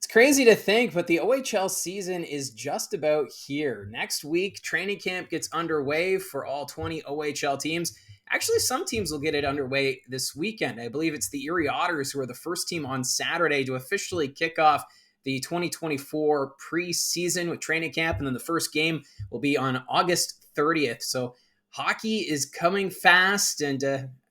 crazy to think, but the OHL season is just about here. Next week, training camp gets underway for all 20 OHL teams. Actually, some teams will get it underway this weekend. I believe it's the Erie Otters who are the first team on Saturday to officially kick off the 2024 preseason with training camp. And then the first game will be on August 30th. So hockey is coming fast. And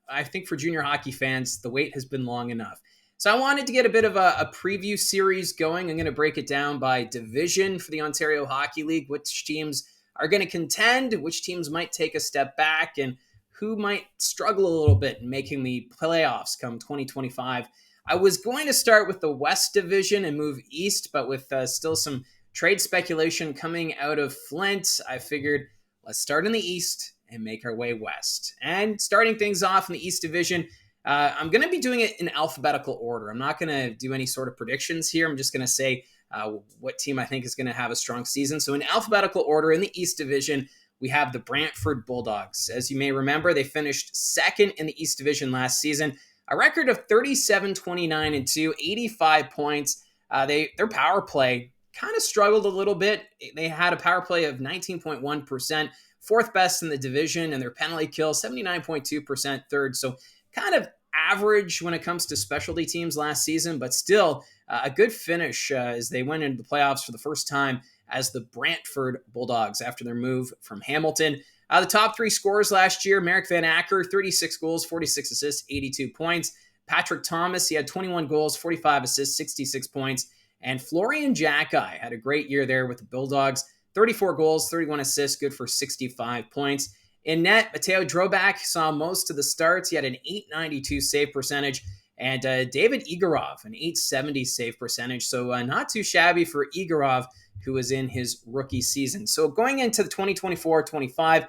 I think for junior hockey fans, the wait has been long enough. So I wanted to get a bit of a preview series going. I'm going to break it down by division for the Ontario Hockey League, which teams are going to contend, which teams might take a step back, and who might struggle a little bit in making the playoffs come 2025. I was going to start with the West Division and move east, but with still some trade speculation coming out of Flint, I figured let's start in the East and make our way west. And starting things off in the East Division, I'm going to be doing it in alphabetical order. I'm not going to do any sort of predictions here. I'm just going to say what team I think is going to have a strong season. So in alphabetical order, in the East Division, we have the Brantford Bulldogs. As you may remember, they finished second in the East Division last season. A record of 37-29-2, 85 points. Their power play kind of struggled a little bit. They had a power play of 19.1%, fourth best in the division, and their penalty kill, 79.2%, third. So kind of average when it comes to specialty teams last season, but still a good finish as they went into the playoffs for the first time as the Brantford Bulldogs after their move from Hamilton. The top three scorers last year, Merrick Van Acker, 36 goals, 46 assists, 82 points. Patrick Thomas, he had 21 goals, 45 assists, 66 points. And Florian Jacki had a great year there with the Bulldogs, 34 goals, 31 assists, good for 65 points. In net, Mateo Drobak saw most of the starts. He had an .892 save percentage, and David Igorov, an .870 save percentage. So not too shabby for Igorov, who was in his rookie season. So going into the 2024-25,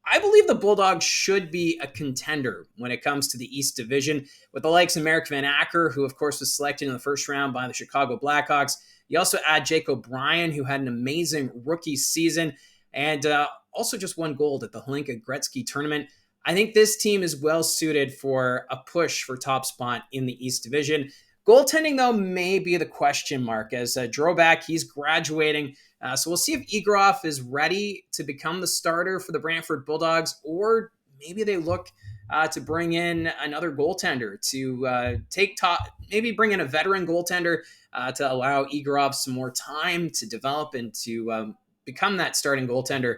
I believe the Bulldogs should be a contender when it comes to the East Division, with the likes of Merrick Van Acker, who of course was selected in the first round by the Chicago Blackhawks. You also add Jake O'Brien, who had an amazing rookie season, and also just won gold at the Hlinka Gretzky tournament. I think this team is well suited for a push for top spot in the East Division. Goaltending, though, may be the question mark as Drobak, he's graduating. So we'll see if Igorov is ready to become the starter for the Brantford Bulldogs, or maybe they look to bring in another goaltender to maybe bring in a veteran goaltender to allow Igorov some more time to develop and to become that starting goaltender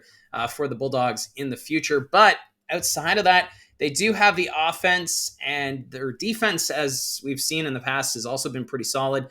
for the Bulldogs in the future. But outside of that, they do have the offense, and their defense, as we've seen in the past, has also been pretty solid.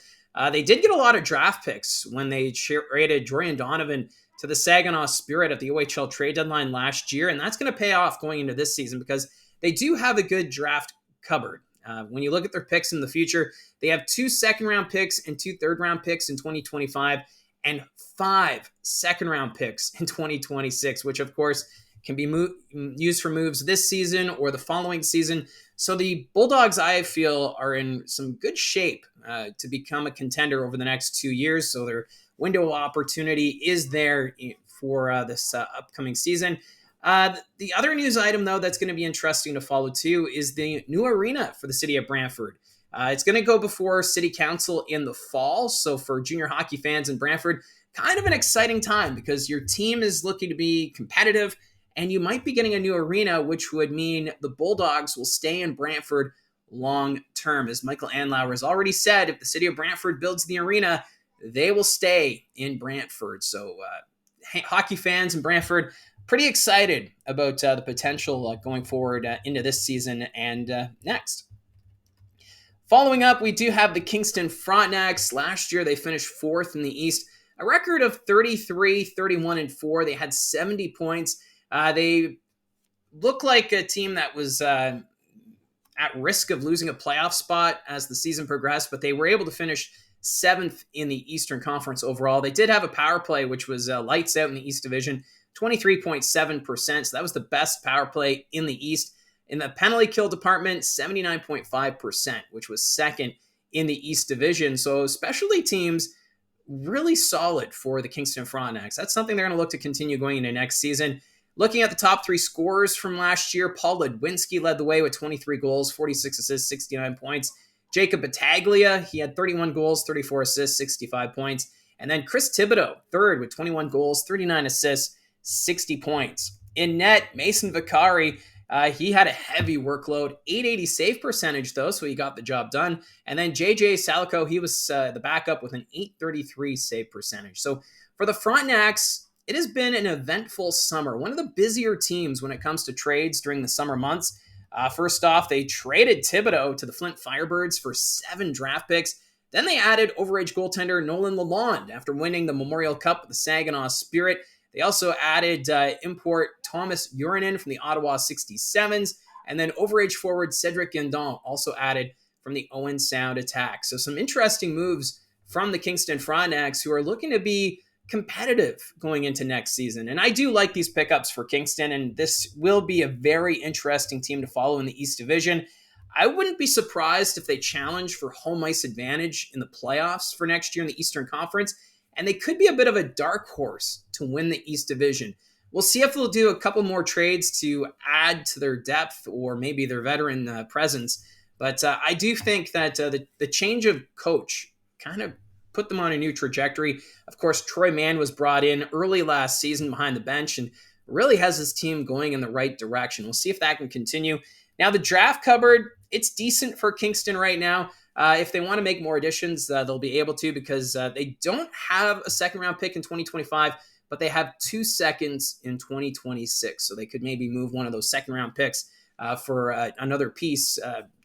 They did get a lot of draft picks when they traded Jordan Donovan to the Saginaw Spirit at the OHL trade deadline last year, and that's going to pay off going into this season because they do have a good draft cupboard. When you look at their picks in the future, they have 2 second-round picks and 2 third-round picks in 2025, and 5 second-round picks in 2026, which, of course, can be used for moves this season or the following season. So the Bulldogs, I feel, are in some good shape to become a contender over the next 2 years. So their window of opportunity is there for this upcoming season. The other news item, though, that's going to be interesting to follow, too, is the new arena for the city of Brantford. It's going to go before City Council in the fall. So for junior hockey fans in Brantford, kind of an exciting time because your team is looking to be competitive, and you might be getting a new arena, which would mean the Bulldogs will stay in Brantford long term. As Michael Andlauer has already said, if the city of Brantford builds the arena, they will stay in Brantford. So hockey fans in Brantford, pretty excited about the potential going forward into this season and next. Following up, we do have the Kingston Frontenacs. Last year, they finished fourth in the East, a record of 33-31-4. They had 70 points. They look like a team that was at risk of losing a playoff spot as the season progressed, but they were able to finish 7th in the Eastern Conference overall. They did have a power play, which was lights out in the East Division, 23.7%. So that was the best power play in the East. In the penalty kill department, 79.5%, which was second in the East Division. So specialty teams, really solid for the Kingston Frontenacs. That's something they're going to look to continue going into next season. Looking at the top 3 scorers from last year, Paul Ledwinski led the way with 23 goals, 46 assists, 69 points. Jacob Battaglia, he had 31 goals, 34 assists, 65 points. And then Chris Thibodeau, third with 21 goals, 39 assists, 60 points. In net, Mason Vicari, he had a heavy workload, 880 save percentage though, so he got the job done. And then JJ Salico, he was the backup with an 833 save percentage. So for the Frontenacs, it has been an eventful summer, one of the busier teams when it comes to trades during the summer months. First off, they traded Thibodeau to the Flint Firebirds for 7 draft picks. Then they added overage goaltender Nolan Lalonde after winning the Memorial Cup with the Saginaw Spirit. They also added import Thomas Urinen from the Ottawa 67s, and then overage forward Cedric Guindon also added from the Owen Sound Attack. So some interesting moves from the Kingston Frontenacs, who are looking to be competitive going into next season. And I do like these pickups for Kingston, and this will be a very interesting team to follow in the East Division. I wouldn't be surprised if they challenge for home ice advantage in the playoffs for next year in the Eastern Conference, and they could be a bit of a dark horse to win the East Division. We'll see if they'll do a couple more trades to add to their depth or maybe their veteran presence. But I do think that the change of coach kind of put them on a new trajectory. Of course, Troy Mann was brought in early last season behind the bench and really has his team going in the right direction. We'll see if that can continue. Now, the draft cupboard, it's decent for Kingston right now. If they want to make more additions, they'll be able to, because they don't have a second-round pick in 2025, but they have 2 seconds in 2026. So they could maybe move one of those second-round picks for another piece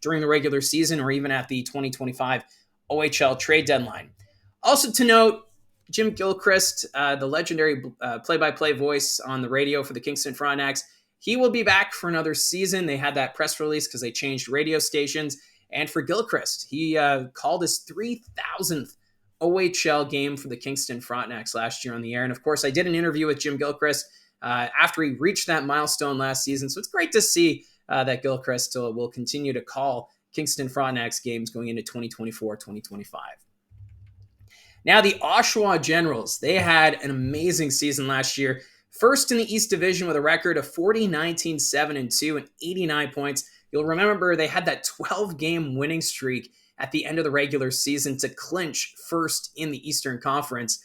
during the regular season or even at the 2025 OHL trade deadline. Also to note, Jim Gilchrist, the legendary play-by-play voice on the radio for the Kingston Frontenacs, he will be back for another season. They had that press release because they changed radio stations. And for Gilchrist, he called his 3,000th OHL game for the Kingston Frontenacs last year on the air. And of course, I did an interview with Jim Gilchrist after he reached that milestone last season. So it's great to see that Gilchrist will continue to call Kingston Frontenacs games going into 2024-2025. Now, the Oshawa Generals, they had an amazing season last year. First in the East Division with a record of 40-19-7-2 and 89 points. You'll remember they had that 12-game winning streak at the end of the regular season to clinch first in the Eastern Conference.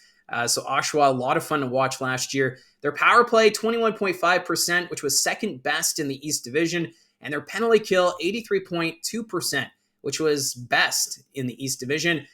So Oshawa, a lot of fun to watch last year. Their power play, 21.5%, which was second best in the East Division. And their penalty kill, 83.2%, which was best in the East Division.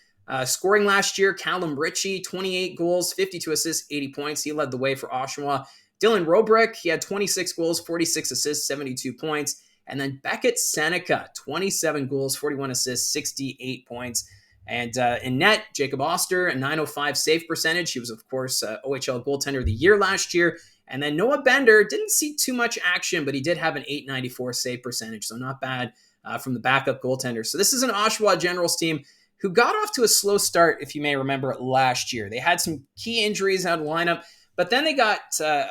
Scoring last year, Callum Ritchie, 28 goals, 52 assists, 80 points. He led the way for Oshawa. Dylan Robrick, he had 26 goals, 46 assists, 72 points. And then Beckett Seneca, 27 goals, 41 assists, 68 points. And in net, Jacob Oster, a 905 save percentage. He was, of course, OHL goaltender of the year last year. And then Noah Bender didn't see too much action, but he did have an 894 save percentage, so not bad from the backup goaltender. So this is an Oshawa Generals team who got off to a slow start, if you may remember, last year. They had some key injuries out of the lineup, but then they got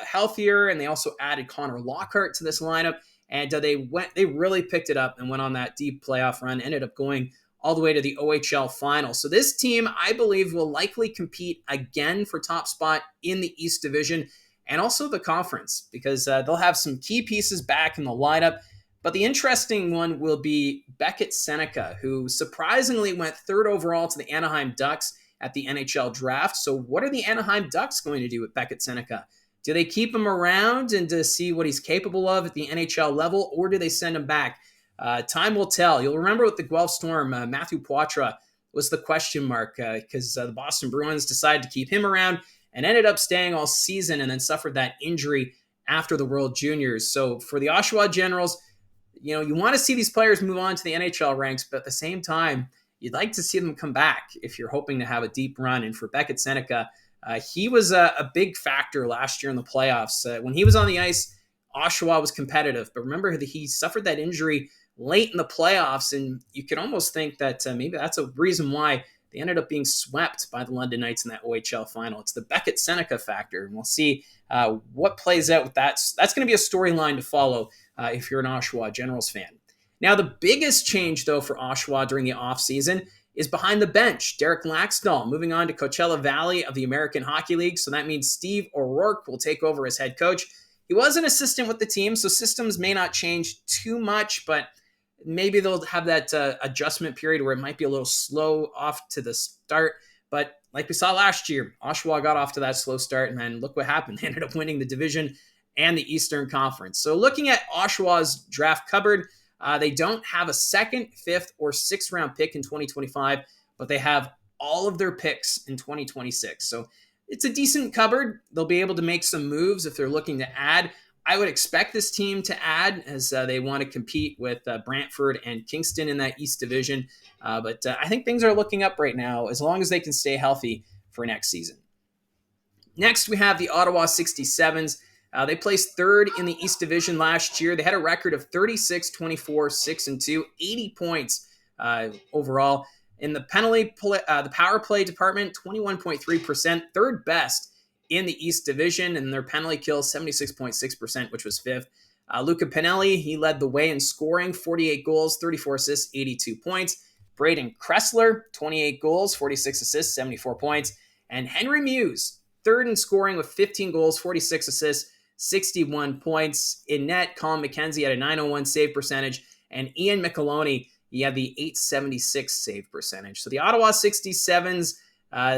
healthier, and they also added Connor Lockhart to this lineup, and they really picked it up and went on that deep playoff run, ended up going all the way to the OHL final. So this team, I believe, will likely compete again for top spot in the East Division and also the conference, because they'll have some key pieces back in the lineup. But the interesting one will be Beckett Seneca, who surprisingly went third overall to the Anaheim Ducks at the NHL draft. So what are the Anaheim Ducks going to do with Beckett Seneca? Do they keep him around and to see what he's capable of at the NHL level, or do they send him back? Time will tell. You'll remember with the Guelph Storm, Matthew Poitras was the question mark because the Boston Bruins decided to keep him around and ended up staying all season and then suffered that injury after the World Juniors. So for the Oshawa Generals, you want to see these players move on to the NHL ranks, but at the same time, you'd like to see them come back if you're hoping to have a deep run. And for Beckett Seneca, he was a big factor last year in the playoffs. When he was on the ice, Oshawa was competitive. But remember that he suffered that injury late in the playoffs, and you could almost think that maybe that's a reason why they ended up being swept by the London Knights in that OHL final. It's the Beckett Seneca factor, and we'll see what plays out with that. That's going to be a storyline to follow if you're an Oshawa Generals fan. Now, the biggest change, though, for Oshawa during the offseason is behind the bench. Derek Laxdal moving on to Coachella Valley of the American Hockey League, so that means Steve O'Rourke will take over as head coach. He was an assistant with the team, so systems may not change too much, but maybe they'll have that adjustment period where it might be a little slow off to the start. But like we saw last year, Oshawa got off to that slow start, and then look what happened. They ended up winning the division and the Eastern Conference. So looking at Oshawa's draft cupboard, they don't have a second, fifth, or sixth round pick in 2025, but they have all of their picks in 2026. So it's a decent cupboard. They'll be able to make some moves if they're looking to add. I would expect this team to add as they want to compete with Brantford and Kingston in that East Division. But I think things are looking up right now as long as they can stay healthy for next season. Next, we have the Ottawa 67s. They placed third in the East Division last year. They had a record of 36, 24, 6-2, 80 points overall. In the the power play department, 21.3%, third best in the East Division, and their penalty kill, 76.6%, which was fifth. Luca Pinelli, he led the way in scoring, 48 goals, 34 assists, 82 points. Braden Kressler, 28 goals, 46 assists, 74 points. And Henry Muse, third in scoring with 15 goals, 46 assists, 61 points. In net, Colin McKenzie had a 901 save percentage, and Ian Micheloni, he had the 876 save percentage. So the Ottawa 67s,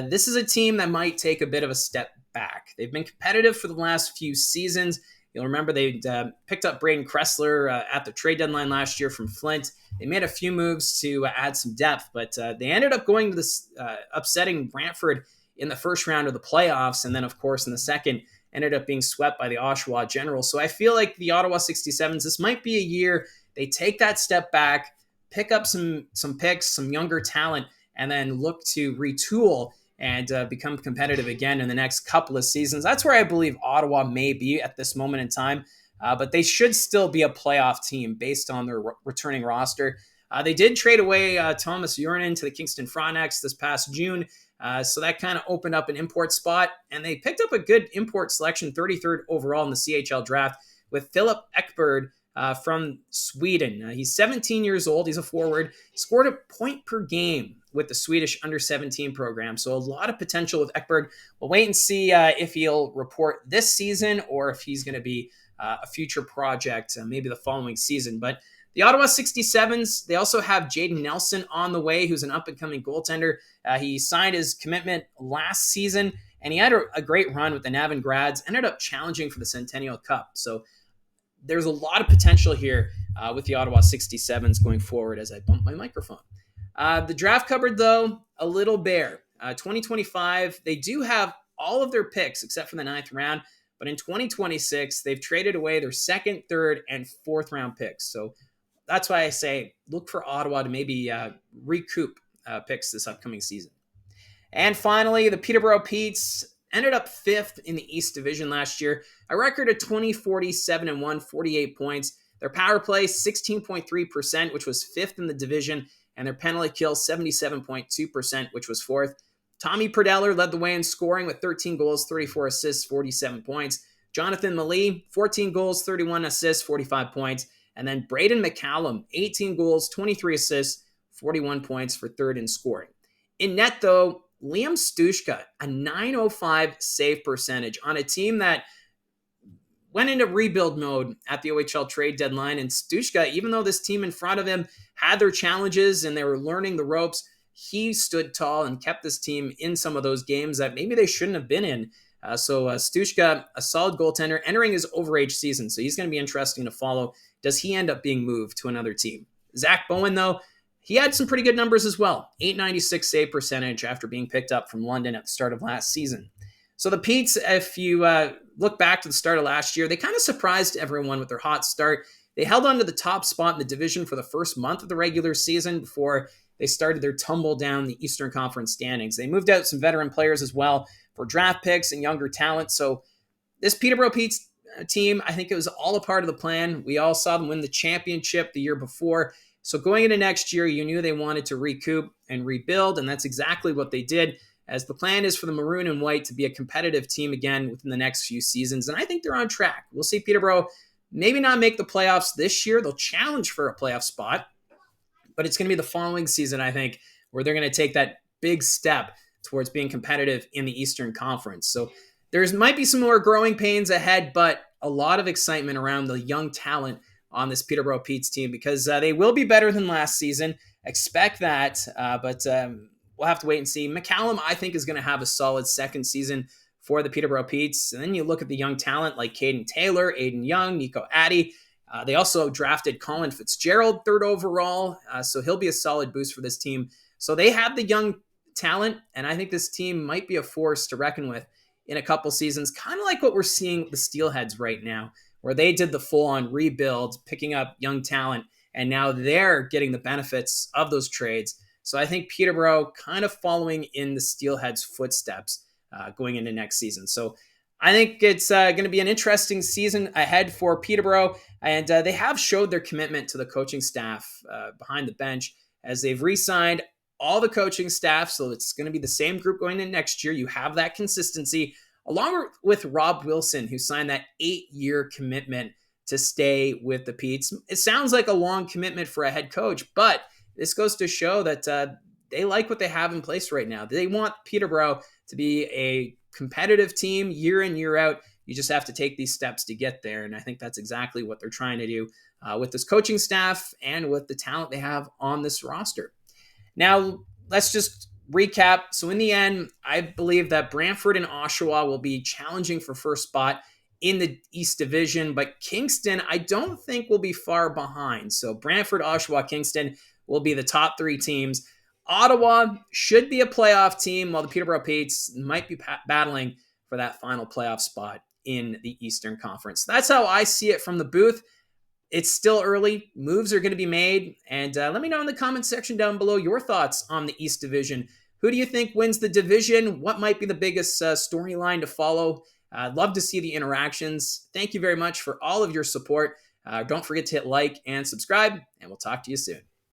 this is a team that might take a bit of a step back. They've been competitive for the last few seasons. You'll remember they picked up Braden Kressler at the trade deadline last year from Flint. They made a few moves to add some depth, but they ended up going to this upsetting Brantford in the first round of the playoffs, and then, of course, in the second, ended up being swept by the Oshawa Generals. So I feel like the Ottawa 67s, this might be a year they take that step back, pick up some picks, some younger talent, and then look to retool and become competitive again in the next couple of seasons. That's where I believe Ottawa may be at this moment in time, but they should still be a playoff team based on their returning roster. They did trade away Thomas Urinen to the Kingston Frontenacs this past June, so that kind of opened up an import spot, and they picked up a good import selection, 33rd overall in the CHL draft, with Philip Ekberg from Sweden. He's 17 years old. He's a forward. Scored a point per game with the Swedish under-17 program. So a lot of potential with Ekberg. We'll wait and see if he'll report this season or if he's going to be a future project, maybe the following season. But the Ottawa 67s, they also have Jaden Nelson on the way, who's an up-and-coming goaltender. He signed his commitment last season, and he had a great run with the Navan Grads, ended up challenging for the Centennial Cup. So there's a lot of potential here with the Ottawa 67s going forward as I bump my microphone. The draft cupboard, though, a little bare. 2025, they do have all of their picks except for the 9th round, but in 2026, they've traded away their 2nd, 3rd, and 4th round picks. So that's why I say look for Ottawa to maybe recoup picks this upcoming season. And finally, the Peterborough Petes ended up 5th in the East Division last year, a record of 20, 47-1, 48 points. Their power play, 16.3%, which was 5th in the division, and their penalty kill, 77.2%, which was 4th. Tommy Perdeller led the way in scoring with 13 goals, 34 assists, 47 points. Jonathan Malee, 14 goals, 31 assists, 45 points. And then Braden McCallum, 18 goals, 23 assists, 41 points for 3rd in scoring. In net, though, Liam Stushka, a 905 save percentage on a team that went into rebuild mode at the OHL trade deadline. And Stushka, even though this team in front of him had their challenges and they were learning the ropes, he stood tall and kept this team in some of those games that maybe they shouldn't have been in. So Stushka, a solid goaltender, entering his overage season. So he's going to be interesting to follow. Does he end up being moved to another team? Zach Bowen, though, he had some pretty good numbers as well. 896 save percentage after being picked up from London at the start of last season. So the Petes, if you look back to the start of last year, they kind of surprised everyone with their hot start. They held on to the top spot in the division for the first month of the regular season before they started their tumble down the Eastern Conference standings. They moved out some veteran players as well for draft picks and younger talent. So this Peterborough Petes team, I think it was all a part of the plan. We all saw them win the championship the year before. So going into next year, you knew they wanted to recoup and rebuild, and that's exactly what they did, as the plan is for the Maroon and White to be a competitive team again within the next few seasons. And I think they're on track. We'll see Peterborough maybe not make the playoffs this year. They'll challenge for a playoff spot, but it's going to be the following season, I think, where they're going to take that big step towards being competitive in the Eastern Conference. So there might be some more growing pains ahead, but a lot of excitement around the young talent on this Peterborough Petes team because they will be better than last season. Expect that, but we'll have to wait and see. McCallum, I think, is going to have a solid second season for the Peterborough Petes. And then you look at the young talent like Caden Taylor, Aiden Young, Nico Addy. They also drafted Colin Fitzgerald third overall, so he'll be a solid boost for this team. So they have the young talent, and I think this team might be a force to reckon with in a couple seasons, kind of like what we're seeing with the Steelheads right now, where they did the full-on rebuild, picking up young talent, and now they're getting the benefits of those trades. So I think Peterborough kind of following in the Steelheads' footsteps going into next season. So I think it's going to be an interesting season ahead for Peterborough, and they have showed their commitment to the coaching staff behind the bench as they've re-signed all the coaching staff, so it's going to be the same group going into next year. You have that consistency, along with Rob Wilson, who signed that 8-year commitment to stay with the Petes. It sounds like a long commitment for a head coach, but this goes to show that they like what they have in place right now. They want Peterborough to be a competitive team year in, year out. You just have to take these steps to get there, and I think that's exactly what they're trying to do with this coaching staff and with the talent they have on this roster. Now, let's just recap. So in the end, I believe that Brantford and Oshawa will be challenging for first spot in the East Division, but Kingston, I don't think will be far behind. So Brantford, Oshawa, Kingston will be the top 3 teams. Ottawa should be a playoff team, while the Peterborough Petes might be battling for that final playoff spot in the Eastern Conference. That's how I see it from the booth. It's still early. Moves are going to be made. And let me know in the comments section down below your thoughts on the East Division. Who do you think wins the division? What might be the biggest storyline to follow? I'd love to see the interactions. Thank you very much for all of your support. Don't forget to hit like and subscribe, and we'll talk to you soon.